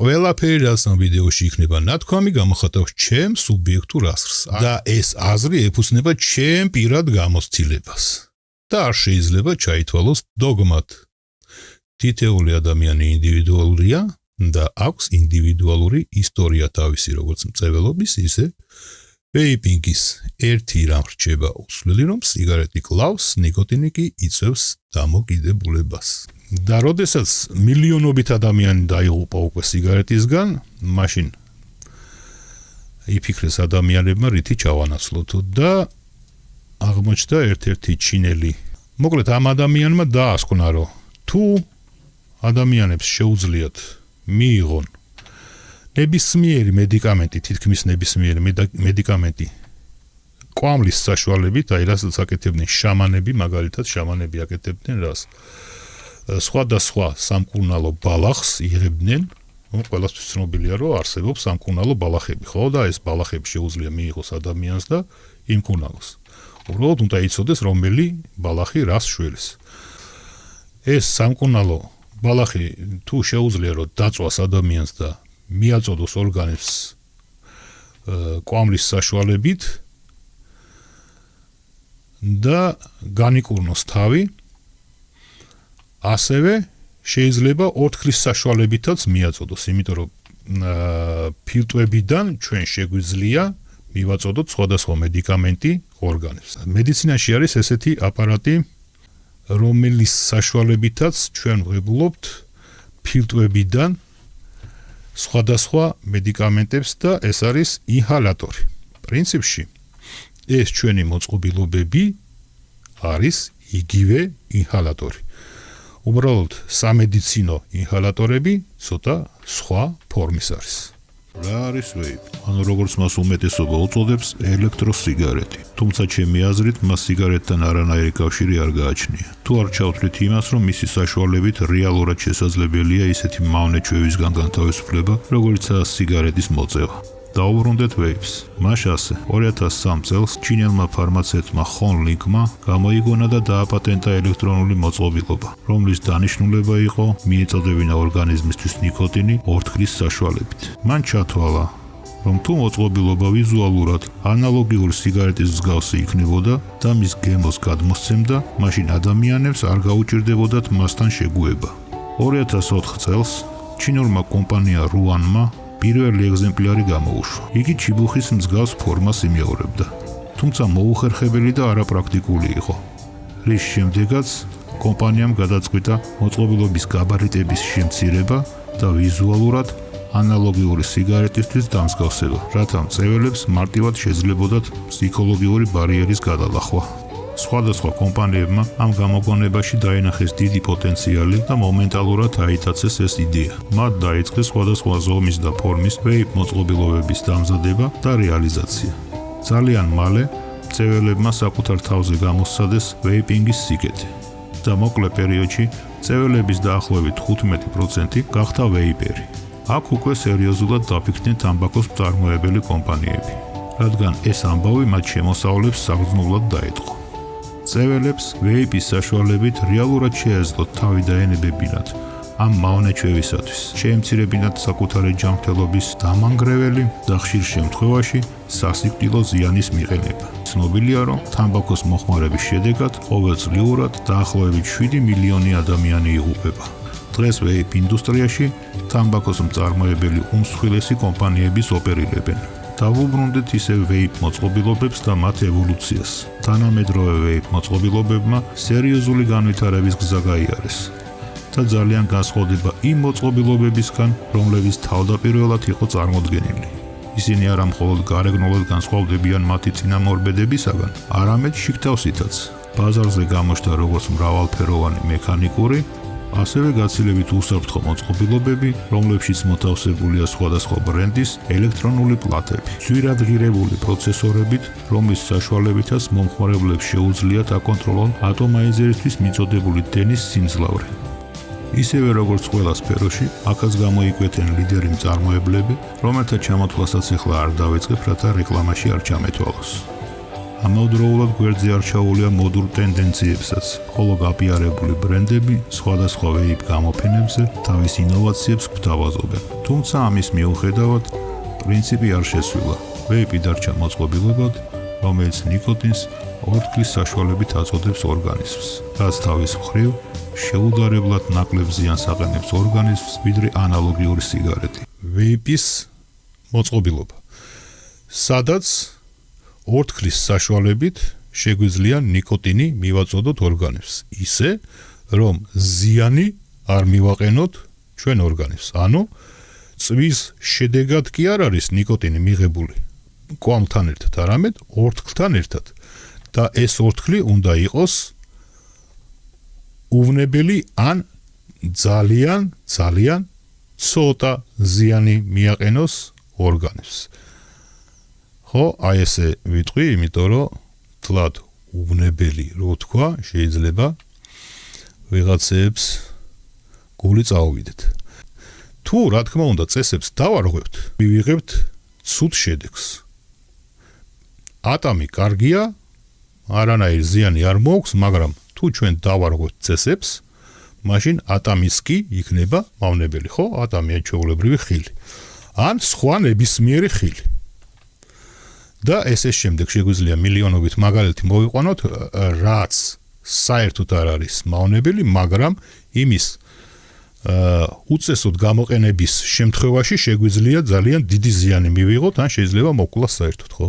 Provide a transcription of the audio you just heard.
ყველაფერი რაც ამ ვიდეოში იქნება ნათქვამი გამოხატავს ჩემ სუბიექტურ აზრს და ეს აზრი ეფუძნება ჩემ პირად გამოცდილებას და არ შეიძლება ჩაითვალოს დოგმად. თითოეული ადამიანი ინდივიდუალურია და აქვს ინდივიდუალური ისტორია თავისი როგორც მწვერვალობის, ისე ვეიპინგის. ერთი რამ რჩება უცვლელი, რომ სიგარეტი კლავს, ნიკოტინი კი იწვევს დამოკიდებულებას. და როდესაც მილიონობით ადამიანი დაიღუპა უკვე სიგარეტისგან, მაშინ იფიქრეს ადამიანებმა რითი ჩავანაცვლოთ და აღმოჩნდა ერთ-ერთი ჩინელი. მოკლედ ამ ადამიანმა დაასკვნა, რომ თუ ადამიანებს შეუძლიათ მიიღონ ნებისმიერი მედიკამენტი, თითქმის ნებისმიერი მედიკამენტი კვამლის საშუალებით, აი რასაც აკეთებდნენ შამანები, მაგალითად შამანები აკეთებდნენ რას? სხვადასხვა სამკურნალო ბალახს იღებდნენ, ყველასთვის ცნობილია, რომ არსებობს სამკურნალო ბალახები, ხო? და ეს ბალახები შეუძლია მიიღოს ადამიანს და იმკურნალოს. უბრალოდ უნდა იცოდეს, რომელი ბალახი რას შველის. ეს სამკურნალო ბალახი თუ შეუძლია, რომ დაწვას ადამიანს და მიაწოდოს ორგანიზმს კვამლის საშუალებით და განიკურნოს თავი, ასევე შეიძლება ორთქლის საშუალებითაც მიაწოდოს, იმიტომ რომ ფილტვებიდან ჩვენ შეგვიძლია მივაწოდოთ სხვადასხვა მედიკამენტი ორგანიზმს. მედიცინაში არის ესეთი აპარატი, რომელიც საშუალებითაც ჩვენ ვღებულობთ ფილტვებიდან სხვადასხვა მედიკამენტებს და ეს არის ინჰალატორი. პრინციპში ეს ჩვენი მოწყობილობები არის იგივე ინჰალატორი. უბრალოდ სამედიცინო ინჰალატორები ცოტა სხვა ფორმის არის. რა არის ვეიპი? ანუ როგორც მას უმეტესობა უწოდებს, ელექტროსიგარეტი. თუმცა ჩემი აზრით მას სიგარეტთან არანაირი კავშირი არ გააჩნია. თუ არ ჩავთვლით იმას, რომ მისი საშუალებით რეალურად შესაძლებელია ისეთი მავნე-ჩვევისგან განთავისუფლება, როგორიცაა სიგარეტის მოწევა. დაუბრუნდეთ ვეიპს. მას ასე 2003 წელს ჩინელმა ფარმაცევტმა ხონ ლინგმა გამოიგონა და დააპატენტა ელექტრონული მოწყობილობა, რომლის დანიშნულება იყო მიეწოდებინა ორგანიზმისთვის ნიკოტინი ორთქლის საშუალებით. მან ჩათვალა, რომ თუ მოწყობილობა ვიზუალურად ანალოგიური სიგარეტის მსგავსი იქნებოდა და მის გემოს გადმოსცემდა, მაშინ ადამიანებს არ გაუჭირდებოდათ მასთან შეგუება. 2004 წელს ჩინურმა კომპანია რუანმა პირველი ეგზემპლარი გამოუშვა. იგი ჩიბუხის მსგავს ფორმას იმეორებდა, თუმცა მოუხერხებელი და არაპრაქტიკული იყო. რის შემდეგაც კომპანიამ გადაწყვიტა მოწყობილობის გაბარიტების შემცირება და ვიზუალურად ანალოგიური სიგარეტისთვის დამსგავსება, რათა მწვერვალებს მარტივად შეძლებოდათ ფსიქოლოგიური ბარიერის გადალახვა. სხვადასხვა კომპანიებმა ამ გამოგონებაში დაინახეს დიდი პოტენციალი და მომენტალურად აიტაცეს ეს იდეა. მათ დაიწყეს სხვადასხვა ზომის და ფორმის ვეიპ მოწყობილობების დამზადება და რეალიზაცია. ძალიან მალე მწვერვალებმა საკუთარ თავზე გამოსცადეს ვეიპინგის სიკეთე და მოკლე პერიოდში მწვერვალების დაახლოებით 15% გახდა ვეიპერი. აქ უკვე სერიოზულად დაფიქრდნენ თამბაქოს მწარმოებელი კომპანიები, რადგან ეს ამბავი მათ შემოსავლებს საგრძნობლად დაეთყო. მწვერვალებს ვეიპის საშუალებით რეალურად შეეძლოთ თავი დაენებებინათ ამ მავნე-ჩვევისათვის, შეემცირებინათ საკუთარი ჯანმრთელობის დამანგრეველი და ხშირ შემთხვევაში სასიკვდილო ზიანის მიყენება. ცნობილია, რომ თამბაქოს მოხმარების შედეგად ყოველწლიურად დაახლოებით 7 მილიონი ადამიანი იღუპება. დღეს ვეიპ ინდუსტრიაში თამბაქოს მწარმოებელი უმსხვილესი კომპანიების ოპერირებენ. დავუბრუნდეთ ისევ ვეიპ მოწყობილობებს და მათ ევოლუციას. თანამედროვე ვეიპ მოწყობილობებმა სერიოზული განვითარების გზა გაიარეს და ძალიან განსხვავდება იმ მოწყობილობებისგან, რომლებიც თავდაპირველად იყო წარმოდგენილი. ისინი არა მხოლოდ გარეგნულად განსხვავდებიან მათი წინამორბედებისაგან, არამედ შიგთავსითაც. ბაზარზე გამოჩნდა როგორც მრავალფეროვანი მექანიკური, ასევე გაცილებით უსაფრთხო მოწყობილობები, რომლებშიც მოთავსებულია სხვადასხვა ბრენდის ელექტრონული პლატები, ძვირადღირებული პროცესორებით, რომლის საშუალებითაც მომხმარებლებს შეუძლიათ აკონტროლონ ატომაიზერისთვის მიწოდებული დენის სიმძლავრე. ისევე როგორც ყველა სფეროში, აქაც გამოიკვეთენ ლიდერი მწარმოებლები, რომელთა ჩამოთვლასაც ახლა არ დავეწყებ, რათა რეკლამაში არ ჩამეთვალოს. ამავდროულად გვერდზე არჩეულია მოდურ ტენდენციებსაც, ხოლო გაპიარებული ბრენდები სხვადასხვა ვეიპ გამოფენებზე თავის ინოვაციებს გვთავაზობენ. თუ თუმცა ამის მიუხედავად პრინციპი არ შესვილა. ვეიპი დარჩა მოწყობილობად, რომელიც ნიკოტინს ორთქლის საშუალებით აწოდებს ორგანიზმს, რაც თავის მხრივ შეუდარებლად ნაკლებ ზიანს აყენებს ორგანიზმს, ვიდრე ანალოგიური სიგარეტი. ვეიპის მოწყობილობა, სადაც ორთქლის საშუალებით შეგვიძლია ნიკოტინი მივაწოდოთ ორგანიზმს, ისე რომ ზიანი არ მივაყენოთ ჩვენ ორგანიზმს. ანუ წვის შედეგად კი არ არის ნიკოტინი მიღებული კვამთან ერთად, არამედ ორთქლთან ერთად. და ეს ორთქლი უნდა იყოს უვნებელი ან ძალიან ცოტა ზიანი მიაყენოს ორგანიზმს. ხო, აი ესე ვიტყვი, იმიტომ რომ თლად უვნებელი რო თქვა, შეიძლება ვიღაცებს გული წაუვიდეთ. თუ რა თქმა უნდა წესებს დავარღვევთ, მივიღებთ ცუდ შედეგს. ატამი კარგია, არანაირი ზიანი არ მოაქვს, მაგრამ თუ ჩვენ დავარღვევთ წესებს, მაშინ ატამის კი იქნება მავნებელი, ხო? ატამია ჩვეულებრივი ხილი. ან სხვა ნებისმიერი ხილი. და ესე შემდეგ შეგვიძლია მილიონობით მაგალითი მოვიყვანოთ, რაც საერთოდ არ არის მავნებელი, მაგრამ იმის უწესოდ გამოყენების შემთხვევაში შეგვიძლია ძალიან დიდი ზიანი მივიღოთ, ან შეიძლება მოკვლას საერთოდ, ხო?